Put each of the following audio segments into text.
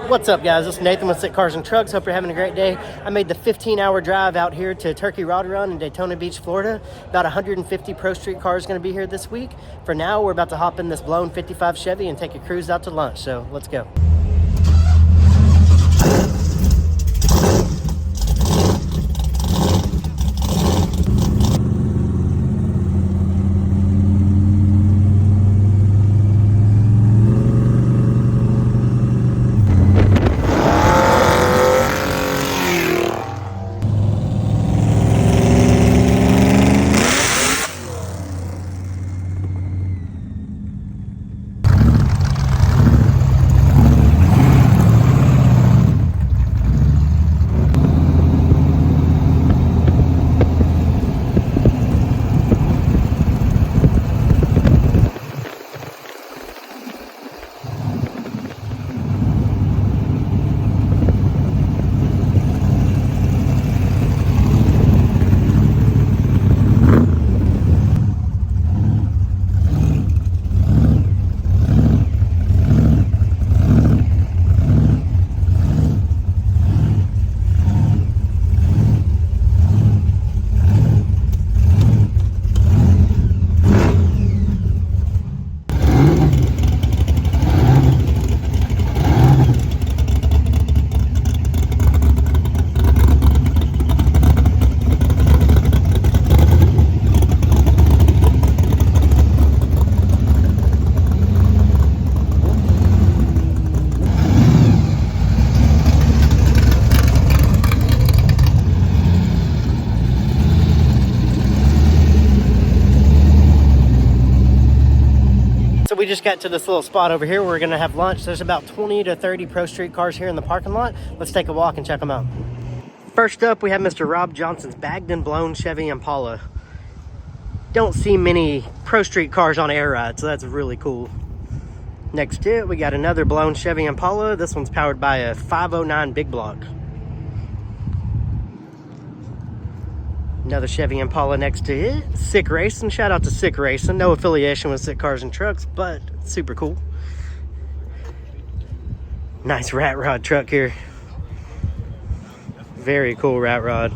What's up, guys? This is Nathan with Sick Cars and Trucks. Hope you're having a great day. I made the 15-hour drive out here to Turkey Rod Run in Daytona Beach, Florida. About 150 Pro Street cars going to be here this week. For now, we're about to hop in this blown 55 Chevy and take a cruise out to lunch. So let's go. So we just got to this little spot over here where we're going to have lunch. There's about 20 to 30 Pro Street cars here in the parking lot. Let's take a walk and check them out. First up, we have Mr. Rob Johnson's bagged and blown Chevy Impala. Don't see many Pro Street cars on air ride, so that's really cool. Next to it, we got another blown Chevy Impala. This one's powered by a 509 big block. Another Chevy Impala next to it. Sick Racing. Shout out to Sick Racing. No affiliation with Sick Cars and Trucks, but super cool. Nice rat rod truck here. Very cool rat rod.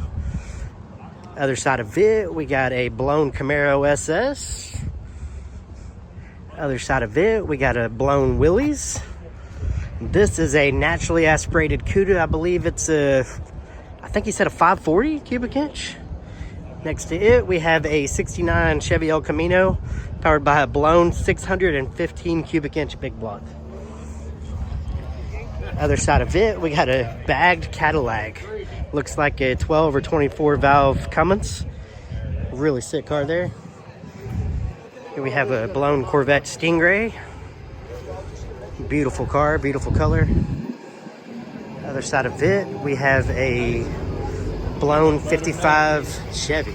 Other side of it, we got a blown Camaro SS. Other side of it, we got a blown Willys. This is a naturally aspirated Cuda. I believe it's I think he said a 540 cubic inch. Next to it, we have a 69 Chevy El Camino powered by a blown 615 cubic inch big block. Other side of it, we got a bagged Cadillac. Looks like a 12 or 24 valve Cummins. Really sick car there. Here we have a blown Corvette Stingray. Beautiful car, beautiful color. Other side of it, we have a blown 55 Chevy.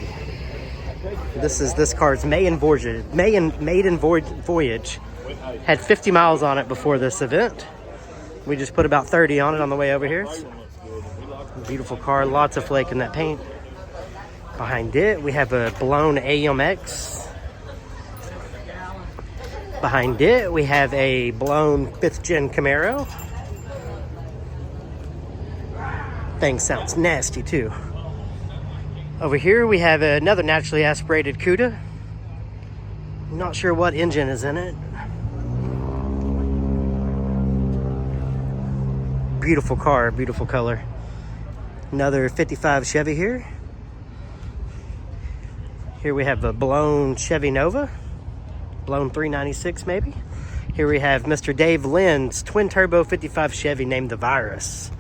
This car's maiden voyage. Had 50 miles on it before this event. We just put about 30 on it on the way over here. Beautiful car, lots of flake in that paint. Behind it, we have a blown AMX. Behind it, we have a blown 5th gen Camaro. Thing sounds nasty too. Over here we have another naturally aspirated Cuda. Not sure what engine is in it. Beautiful car, beautiful color. Another 55 Chevy here. Here we have a blown Chevy Nova. Blown 396 maybe. Here we have Mr. Dave Lynn's twin turbo 55 Chevy named the Virus.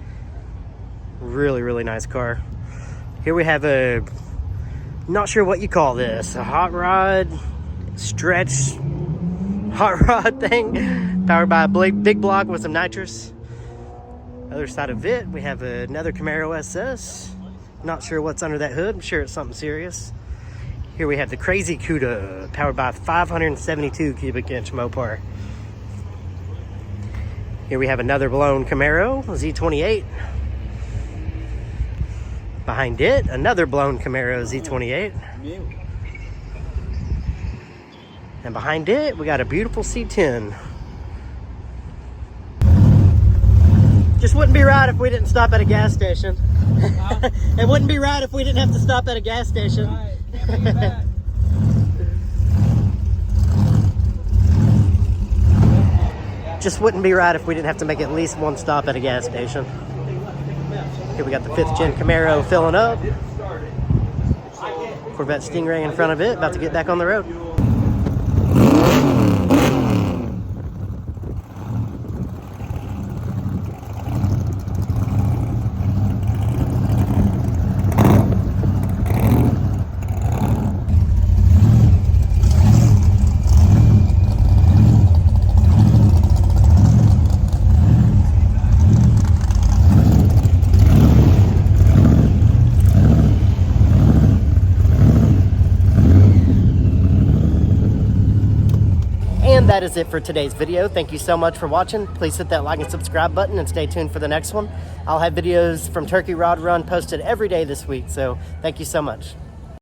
Really, really nice car. Here we have a, not sure what you call this, a hot rod, stretch hot rod thing, powered by a big block with some nitrous. Other side of it, we have another Camaro SS. Not sure what's under that hood. I'm sure it's something serious. Here we have the Crazy Cuda, powered by a 572 cubic inch Mopar. Here we have another blown Camaro, Z28. Behind it, another blown Camaro Z28. And behind it, we got a beautiful C10. Just wouldn't be right if we didn't stop at a gas station. It wouldn't be right if we didn't have to stop at a gas station. Right. Can't beat that. Just wouldn't be right if we didn't have to make at least one stop at a gas station. Here we got the 5th gen Camaro filling up. Corvette Stingray in front of it, about to get back on the road. And that is it for today's video. Thank you so much for watching. Please hit that like and subscribe button and stay tuned for the next one. I'll have videos from Turkey Rod Run posted every day this week, so thank you so much.